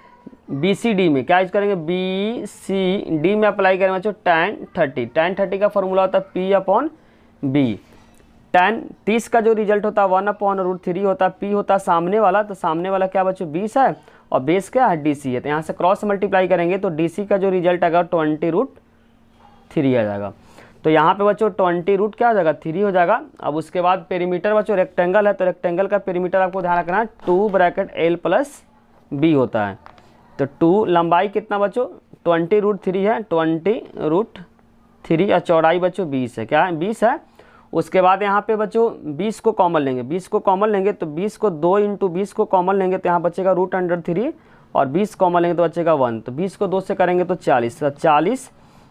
BCD में। क्या यूज करेंगे, BCD में अप्लाई करेंगे बच्चों tan 30 का फॉर्मूला होता है P/B। tan 30 का जो रिजल्ट होता है 1/√3 होता है। P होता है सामने वाला, तो सामने वाला क्या बच्चों 20 है और बेस क्या है DC है। तो यहाँ से क्रॉस मल्टीप्लाई करेंगे तो DC का जो रिजल्ट आएगा 20√3 आ जाएगा। तो यहाँ पे बच्चों 20 क्या हो जाएगा 3 हो जाएगा। अब उसके बाद पेरीमीटर बच्चों रेक्टेंगल है, तो रेक्टेंगल का पेरीमीटर आपको ध्यान रखना है 2 L + B होता है। तो 2 लंबाई कितना बच्चों 20√3 है, 20√3 और चौड़ाई बच्चों 20 है। क्या है 20 है। उसके बाद यहाँ पे बच्चों 20 को कॉमन लेंगे, 20 को कॉमन लेंगे तो 20 को 2 × 20 को कॉमन लेंगे तो यहाँ बचेगा √3 और 20 कॉमन लेंगे तो बचेगा 1। तो 20 को 2 से करेंगे तो 40, तो 40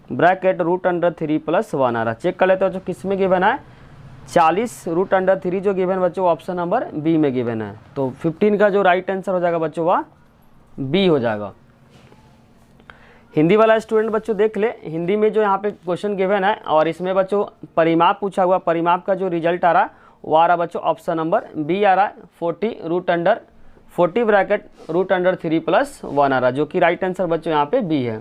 ब्रैकेट √3 + 1 आ रहा। चेक कर लेते हो बच्चों किस में गिवन है, 40 √3 जो गिवन बच्चों ऑप्शन नंबर बी में गिवन है। तो 15 का जो राइट आंसर हो जाएगा बच्चों वह बी हो जाएगा। हिंदी वाला स्टूडेंट बच्चों देख ले, हिंदी में जो यहाँ पे क्वेश्चन गिवन है और इसमें बच्चों परिमाप पूछा हुआ, परिमाप का जो रिजल्ट आ रहा वो आ रहा बच्चों ऑप्शन नंबर बी आ रहा 40 ब्रैकेट √3 + 1 आ रहा, जो कि राइट आंसर बच्चों यहाँ पे बी है।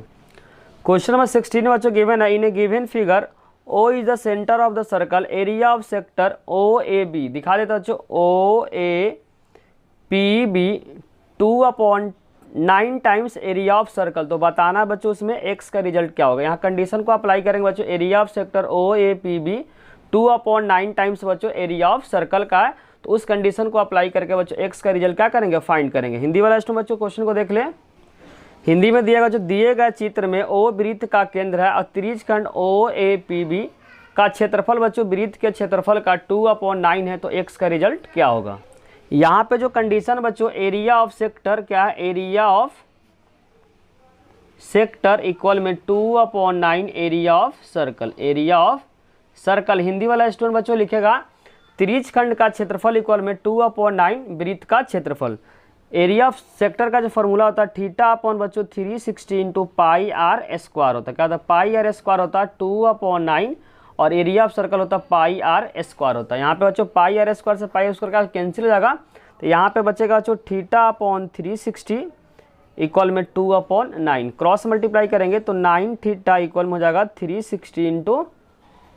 क्वेश्चन नंबर 16 में बच्चों गिवन है, in a given figure O is the centre of the circle, area of sector OAB दिखा देता बच्चों OAPB 2/10 9 times area of circle, तो बताना बच्चों उसमें x का रिजल्ट क्या होगा। यहाँ कंडीशन को अप्लाई करेंगे बच्चों, area of sector OAPB 2/9 times बच्चों एरिया ऑफ सर्कल का है, तो उस कंडीशन को अप्लाई करके बच्चों x का रिजल्ट क्या करेंगे, फाइंड करेंगे। हिंदी वाला स्टूडेंट बच्चों क्वेश्चन को देख ले। हिंदी में दिया गया जो दिए गए चित्र में O वृत्त का केंद्र है और त्रिज्यखंड OAPB का क्षेत्रफल बच्चों वृत्त के क्षेत्रफल का 2/9 है, तो x का रिजल्ट क्या होगा। यहाँ पे जो कंडीशन बच्चों एरिया ऑफ सेक्टर क्या है, एरिया ऑफ सेक्टर इक्वल में 2/9 area of circle, area of circle. Hindi वाला स्टूडेंट बच्चों लिखेगा त्रिज्यखंड का क्षेत्रफल इक्वल में 2/9 वृत्त का क्षेत्रफल। एरिया ऑफ सेक्टर का जो फॉर्मूला होता है थीटा अपॉन बच्चों 360 इंटू पाई आर स्क्वायर होता है, क्या होता है, पाई आर स्क्वायर होता है 2/9 और एरिया ऑफ सर्कल होता है पाई आर स्क्वायर होता है। यहाँ पे बच्चों पाई आर स्क्वायर से पाई स्क्वायर का कैंसिल हो जाएगा, तो यहाँ पे बचेगा बच्चों थीटा अपॉन 360 इक्वल में 2/9, क्रॉस मल्टीप्लाई करेंगे तो 9 थीटा इक्वल में हो जाएगा 360 इंटू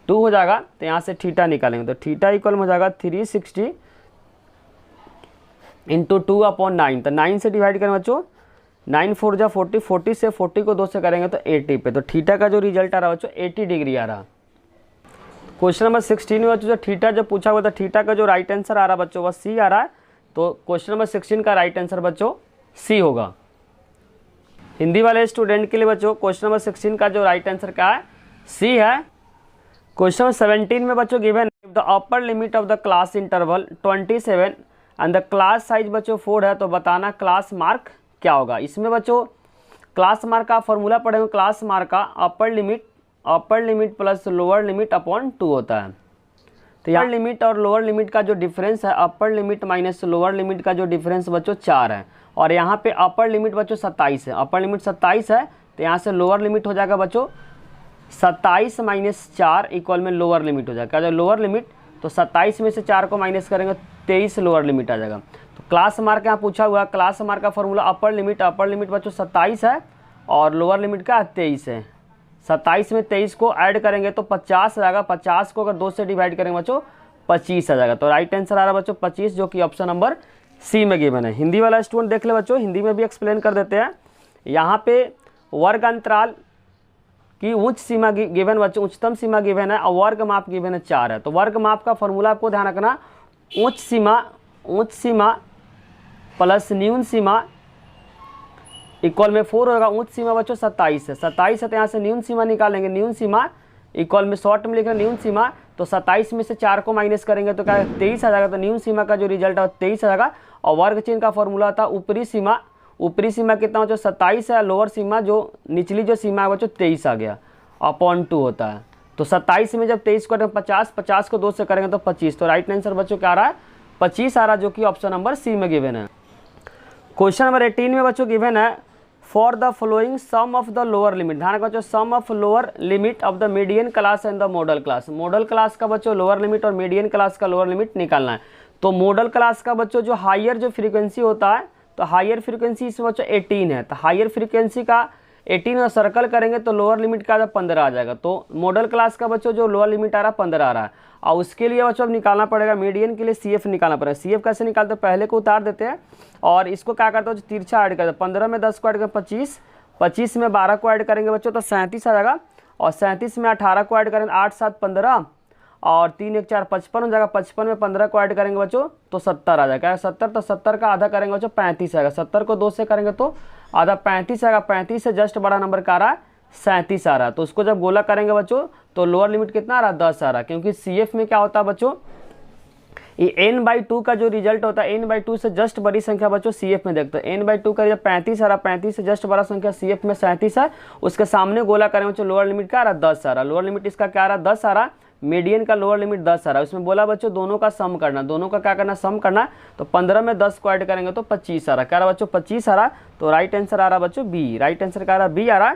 2 हो जाएगा, तो यहाँ से थीटा निकालेंगे तो थीटा इक्वल में हो जाएगा 360 इंटू 2/9, तो 9 से डिवाइड करें बच्चों, 9 4 जा 40, 40 से 40 को 2 से करेंगे तो 80 पे, तो थीटा का जो रिजल्ट आ रहा है बच्चों 80 डिग्री आ रहा। क्वेश्चन नंबर 16 में बच्चों जो थीटा जो पूछा हुआ था, थीटा का जो राइट आंसर आ रहा है बच्चों वह सी आ रहा है, तो क्वेश्चन नंबर 16 का राइट आंसर बच्चों सी होगा। हिंदी वाले स्टूडेंट के लिए बच्चों क्वेश्चन नंबर 16 का जो राइट आंसर क्या है, सी है। क्वेश्चन नंबर 17 में बच्चों given the upper limit of the class interval 27 and the class size बच्चों 4 है, तो बताना क्लास मार्क क्या होगा। इसमें बच्चों क्लास मार्क का फॉर्मूला पढ़ेंगे, क्लास मार्क का upper limit plus lower limit upon 2 होता है। तो यहाँ लिमिट और लोअर लिमिट का जो डिफरेंस है, upper limit minus lower limit का जो डिफरेंस बच्चों 4 है, और यहाँ पे अपर लिमिट बच्चों 27 है, अपर लिमिट 27 है, तो यहाँ से लोअर लिमिट हो जाएगा बच्चों 27 माइनस 4 इक्वल में लोअर लिमिट हो जाएगा। जो लोअर लिमिट तो 27 में से 4 को माइनस करेंगे 23 लोअर लिमिट आ जाएगा। तो क्लास मार्क यहाँ पूछा हुआ, क्लास मार्क का फॉर्मूला अपर लिमिट बच्चों 27 है और लोअर लिमिट का 23 है। 27 में 23 को ऐड करेंगे तो 50 आ जाएगा, 50 को अगर 2 से डिवाइड करेंगे बच्चों 25 आ जाएगा। तो राइट आंसर आ रहा है बच्चों 25, जो कि ऑप्शन नंबर सी में गिवन है। हिंदी वाला स्टूडेंट देख ले बच्चों, हिंदी में भी एक्सप्लेन कर देते हैं। यहाँ पे वर्ग अंतराल की उच्च सीमा गिवन बच्चों, उच्चतम सीमा गिवन है और वर्ग माप गिवन है 4 है। तो वर्ग माप का फॉर्मूला आपको ध्यान रखना, उच्च सीमा प्लस न्यून सीमा इक्वल में 4 होगा। उच्च सीमा बच्चों 27 है, 27 है, तो यहाँ से न्यून सीमा निकालेंगे, न्यून सीमा इक्वल में शॉर्ट में लिख रहे हैं न्यून सीमा, तो 27 में से 4 को माइनस करेंगे तो क्या 23 आ जाएगा। तो न्यून सीमा का जो रिजल्ट है 23 आ जाएगा। और वर्ग चिन्ह का फॉर्मूला था ऊपरी सीमा कितना बच्चों 27 है, लोअर सीमा जो निचली जो सीमा है बच्चों 23 आ गया, अपॉन 2 होता है। तो 27 में जब 23 को 50 को 2 से करेंगे तो 25, तो राइट आंसर बच्चों क्या आ रहा है 25 आ रहा, जो कि ऑप्शन नंबर सी में गिवन है। क्वेश्चन नंबर 18 में बच्चों गिवन है for the following sum of the lower limit, ध्यान रखो बच्चों, sum of lower limit of the median class and the modal class. Modal class का बच्चों लोअर लिमिट और मीडियन क्लास का लोअर लिमिट निकालना है। तो मॉडल क्लास का बच्चों जो हायर जो फ्रीक्वेंसी होता है, तो हायर फ्रीक्वेंसी इसमें बच्चों 18 है, तो हायर फ्रीक्वेंसी का 18 और सर्कल करेंगे तो लोअर लिमिट का 15 आ जाएगा। तो मॉडल क्लास का बच्चों जो लोअर लिमिट आ रहा है 15 आ रहा है, और उसके लिए बच्चों अब निकालना पड़ेगा मीडियन के लिए CF निकालना पड़ेगा। CF कैसे निकालते हैं, पहले को उतार देते हैं और इसको क्या करते हैं तिरछा ऐड करते हैं। 15 में 10 को ऐड करें 25, 25 में 12 को ऐड करेंगे बच्चों तो 37 आ जाएगा, और 37 में 18 को ऐड करेंगे 8 7 15 और 3 1 4 55 हो जाएगा। 55 में 15 को ऐड करेंगे बच्चों तो 70 आ जाएगा। 70 तो 70 का आधा करेंगे बच्चों 35 आएगा। 70 को 2 से करेंगे तो आधा 35 आएगा। 35 से जस्ट बड़ा नंबर का आ रहा है 37 आ रहा है। तो उसको जब गोला करेंगे बच्चों तो लोअर लिमिट कितना आ रहा है 10 आ रहा है, क्योंकि CF में क्या होता है बच्चों ये n/2 का जो रिजल्ट होता है n/2 से जस्ट बड़ी संख्या बच्चों CF में देखते हैं। n/2 का जब 35 आ रहा, 35 से जस्ट बड़ा संख्या CF में 37 है, उसके सामने गोला करेंगे बच्चों लोअर लिमिट क्या आ रहा है 10 आ रहा। लोअर लिमिट इसका क्या आ रहा है 10 आ रहा, मीडियन का लोअर लिमिट 10 आ रहा है। उसमें बोला बच्चों दोनों का सम करना, दोनों का क्या करना सम करना। तो 15 में 10 को ऐड करेंगे तो 25 आ रहा, क्या रहा बच्चों 25 आ रहा। तो राइट आंसर आ रहा बच्चों बी, राइट आंसर क्या आ रहा बी आ रहा।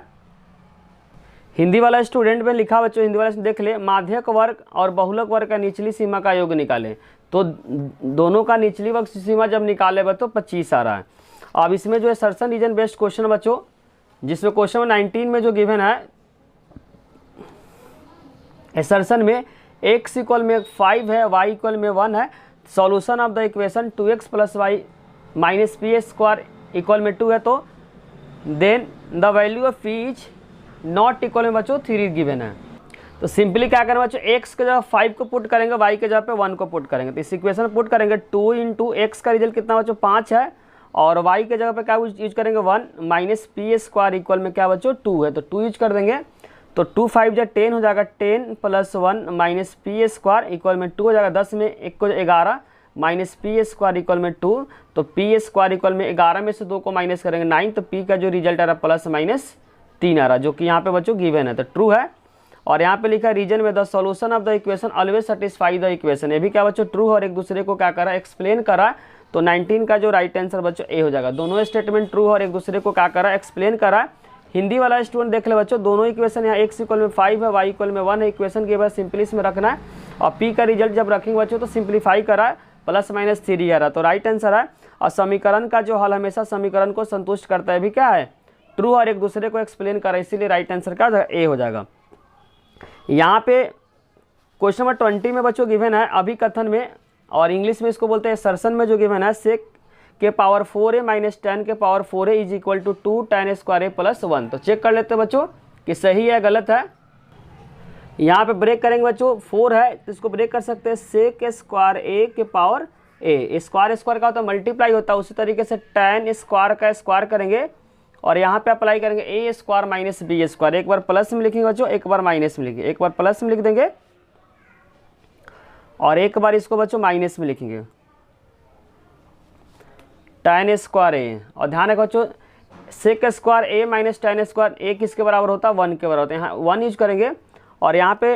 हिंदी वाला स्टूडेंट में लिखा बच्चों, हिंदी वाला देख ले, माध्यक वर्ग और बहुलक वर्ग का निचली सीमा का योग निकाले। तो दोनों का निचली वर्ग सीमा जब निकाले बच्चों 25 आ रहा है। अब इसमें जो है सर्सन रीजन बेस्ड क्वेश्चन बच्चों, जिसमें क्वेश्चन 19 में जो गिवन है सर्सन में x इक्वल में 5 है, y इक्वल में 1 है। Solution of the equation 2x + y - p² equal में 2 है तो then the value of each not equal में बच्चों 3 गिवन है। तो सिंपली क्या करेंगे बच्चों, x के जगह 5 को पुट करेंगे, y के जगह पे 1 को पुट करेंगे। तो इस इक्वेशन में पुट करेंगे 2 इंटू एक्स का रिजल्ट कितना बच्चों 5 है, और y के जगह पे क्या यूज करेंगे 1 माइनस पी स्क्वायर इक्वल में क्या बच्चों 2 है, तो 2 यूज कर देंगे। तो 2 5 जा 10 हो जाएगा, 10 plus 1 minus P square equal में 2 हो जाएगा, 10 में 1 को 11 माइनस पी स्क्वायर इक्वल में 2, तो पी स्क्वायर इक्वल में 11 में से 2 को माइनस करेंगे 9, तो पी का जो रिजल्ट आ रहा है प्लस माइनस 3 आ रहा है, जो कि यहाँ पे बच्चों गिवन है, तो ट्रू है। और यहाँ पे लिखा है रीजन में the solution of the equation always satisfy the equation, ये भी क्या बच्चों ट्रू है और एक दूसरे को क्या करा एक्सप्लेन करा, तो 19 का जो राइट आंसर बच्चों ए हो जाएगा। दोनों स्टेटमेंट ट्रू है और एक दूसरे को क्या करा एक्सप्लेन करा। हिंदी वाला स्टूडेंट देख ले बच्चों, दोनों इक्वेशन यहाँ x इक्वल में 5 है, y इक्वल में 1 है, इक्वेशन के बाद सिंपली इसमें रखना है, और p का रिजल्ट जब रखेंगे बच्चों तो सिंप्लीफाई करा प्लस माइनस 3 आ रहा, तो राइट आंसर है। और समीकरण का जो हल हमेशा समीकरण को संतुष्ट करता है भी क्या है ट्रू, और एक दूसरे को एक्सप्लेन करा, इसीलिए राइट आंसर का ए हो जाएगा। यहाँ पे क्वेश्चन नंबर 20 में बच्चों गिवन है अभिकथन में, और इंग्लिश में इसको बोलते हैं सर्सन में, जो गिवन है सेक के पावर 4a माइनस 10 के power 4a is equal to 2 tan square a plus 1। तो चेक कर लेते हैं बच्चों कि सही है गलत है। यहाँ पे ब्रेक करेंगे बच्चों, 4 है तो इसको ब्रेक कर सकते हैं सेक स्क्वायर a के पावर a, स्क्वायर स्क्वायर का होता है मल्टीप्लाई होता है, उसी तरीके से tan स्क्वायर का स्क्वायर करेंगे और यहाँ पे अप्लाई करेंगे a square minus b square, एक बार प्लस में लिखेंगे बच्चों एक बार माइनस में लिखेंगे, एक बार प्लस में लिख देंगे और एक बार इसको बच्चों माइनस में लिखेंगे tan स्क्वायर a। और ध्यान रखो बच्चों sec square a minus tan square a किसके बराबर होता है 1 के बराबर होता है, यहाँ 1 यूज करेंगे और यहाँ पे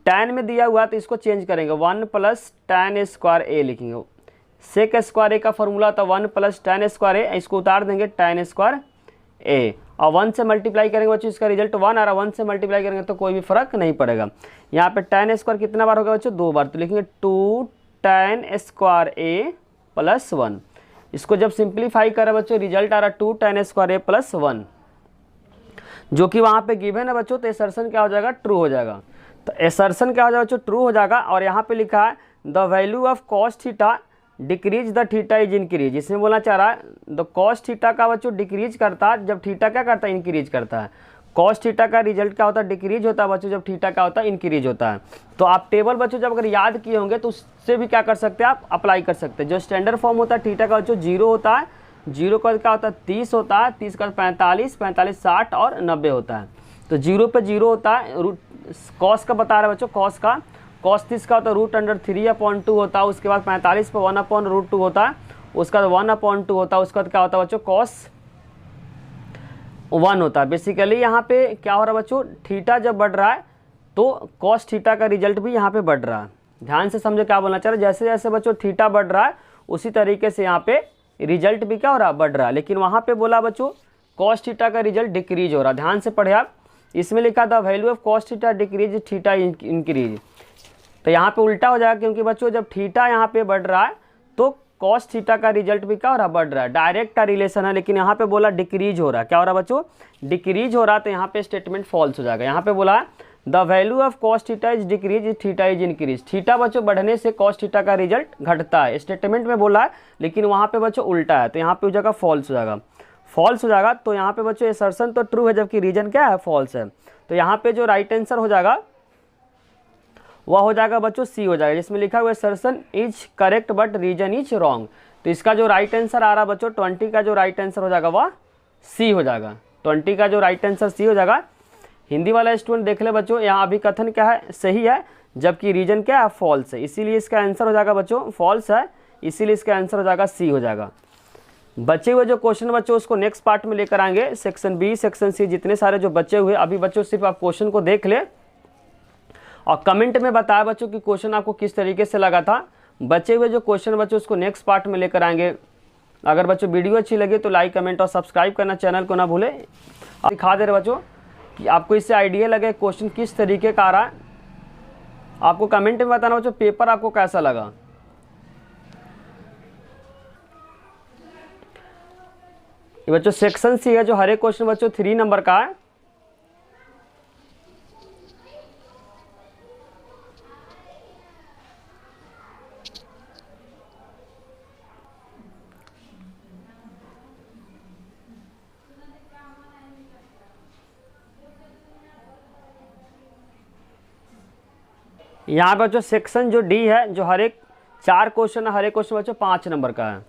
tan में दिया हुआ तो इसको चेंज करेंगे 1 प्लस tan स्क्वायर a लिखेंगे। सेक स्क्वायर a का फॉर्मूला था 1 प्लस tan स्क्वायर a, इसको उतार देंगे tan स्क्वायर a और 1 से मल्टीप्लाई करेंगे बच्चों, इसका रिजल्ट 1 आ रहा है, 1 से मल्टीप्लाई करेंगे तो कोई भी फर्क नहीं पड़ेगा। यहाँ पे tan स्क्वायर कितना बार होगा बच्चों 2 बार, तो लिखेंगे 2 tan स्क्वायर a प्लस 1। इसको जब सिंप्लीफाई करें बच्चों रिजल्ट आ रहा है 2 tan स्क्वायर a प्लस 1, जो कि वहाँ पे गिवन है बच्चों, तो एसर्शन क्या हो जाएगा ट्रू हो जाएगा। तो एसर्शन क्या हो जाएगा बच्चों ट्रू हो जाएगा। और यहाँ पे लिखा है the value of cos theta decrease the theta is increase, इसमें बोलना चाह रहा है द कॉस थीटा का बच्चों डिक्रीज करता है जब थीटा क्या करता है इंक्रीज करता है। कॉस थीटा का रिजल्ट क्या होता है डिक्रीज होता है बच्चों जब थीटा क्या होता है इंक्रीज होता है। तो आप टेबल बच्चों जब अगर याद किए होंगे तो उससे भी क्या कर सकते हैं आप अप्लाई कर सकते हैं। जो स्टैंडर्ड फॉर्म होता है थीटा का बच्चों 0 होता है, 0 का क्या होता है 30 होता है, 30 का 45, 45 60 और 90 होता है। तो 0 पे 0 होता है, रूट कॉस का बता रहा है बच्चों, कॉस का कॉस 30 का होता है √3/2 होता है, उसके बाद 45 पे 1/√2 होता है, उसका 1/2 होता है, उसका क्या होता है बच्चों कॉस 1 होता है। बेसिकली यहाँ पे क्या हो रहा है बच्चों थीटा जब बढ़ रहा है तो कॉस थीटा का रिजल्ट भी यहाँ पे बढ़ रहा है। ध्यान से समझो क्या बोलना चाह रहे हैं, जैसे जैसे बच्चों थीटा बढ़ रहा है उसी तरीके से यहाँ पे रिजल्ट भी क्या हो रहा है बढ़ रहा है। लेकिन वहाँ पे बोला बच्चों कॉस थीटा का रिजल्ट डिक्रीज हो रहा है। ध्यान से पढ़े आप, इसमें लिखा था value of cos theta decrease theta increase, तो यहाँ पे उल्टा हो जाएगा क्योंकि बच्चों जब थीटा यहाँ पे बढ़ रहा है तो कॉस थीटा का रिजल्ट भी क्या हो रहा है बढ़ रहा है, डायरेक्ट का रिलेशन है। लेकिन यहाँ पे बोला डिक्रीज हो रहा है, क्या हो रहा है बच्चों डिक्रीज हो रहा है, तो यहाँ पे स्टेटमेंट फॉल्स हो जाएगा। यहाँ पे बोला the value of cos theta is decrease theta is increase, theta बच्चों बढ़ने से कॉस थीटा का रिजल्ट घटता है, स्टेटमेंट में बोला है, लेकिन वहाँ पे बच्चों उल्टा है, तो यहाँ पे हो जाएगा फॉल्स हो जाएगा, फॉल्स हो जाएगा। तो यहाँ पे बच्चों असर्शन तो ट्रू है जबकि रीजन क्या है फॉल्स है। तो यहाँ पे जो राइट आंसर हो जाएगा वह हो जाएगा बच्चों सी हो जाएगा, जिसमें लिखा हुआ assertion is correct but reason is wrong. तो इसका जो राइट आंसर आ रहा है बच्चों 20 का जो राइट आंसर हो जाएगा वह सी हो जाएगा, 20 का जो राइट आंसर सी हो जाएगा। हिंदी वाला स्टूडेंट देख ले बच्चों, यहाँ अभी कथन क्या है सही है जबकि रीजन क्या है फॉल्स है, इसीलिए इसका आंसर हो जाएगा बच्चों फॉल्स है, इसीलिए इसका आंसर हो जाएगा सी हो जाएगा। बचे हुए जो क्वेश्चन बच्चों उसको नेक्स्ट पार्ट में लेकर आएंगे, सेक्शन बी सेक्शन सी जितने सारे जो बचे हुए, अभी बच्चों सिर्फ आप क्वेश्चन को देख ले और कमेंट में बताया बच्चों कि क्वेश्चन आपको किस तरीके से लगा था। बचे हुए जो क्वेश्चन बच्चों उसको नेक्स्ट पार्ट में लेकर आएंगे। अगर बच्चों वीडियो अच्छी लगे तो लाइक कमेंट और सब्सक्राइब करना चैनल को ना भूले। दिखा दे रहे बच्चों कि आपको इससे आइडिया लगे क्वेश्चन किस तरीके का आ रहा है, आपको कमेंट में बताना बच्चों पेपर आपको कैसा लगा। ये बच्चों सेक्शन सी है जो हर एक क्वेश्चन बच्चों 3 नंबर का है। यहाँ पे बच्चों सेक्शन जो डी है, जो हर एक 4 क्वेश्चन है, हर एक क्वेश्चन बच्चों 5 नंबर का है।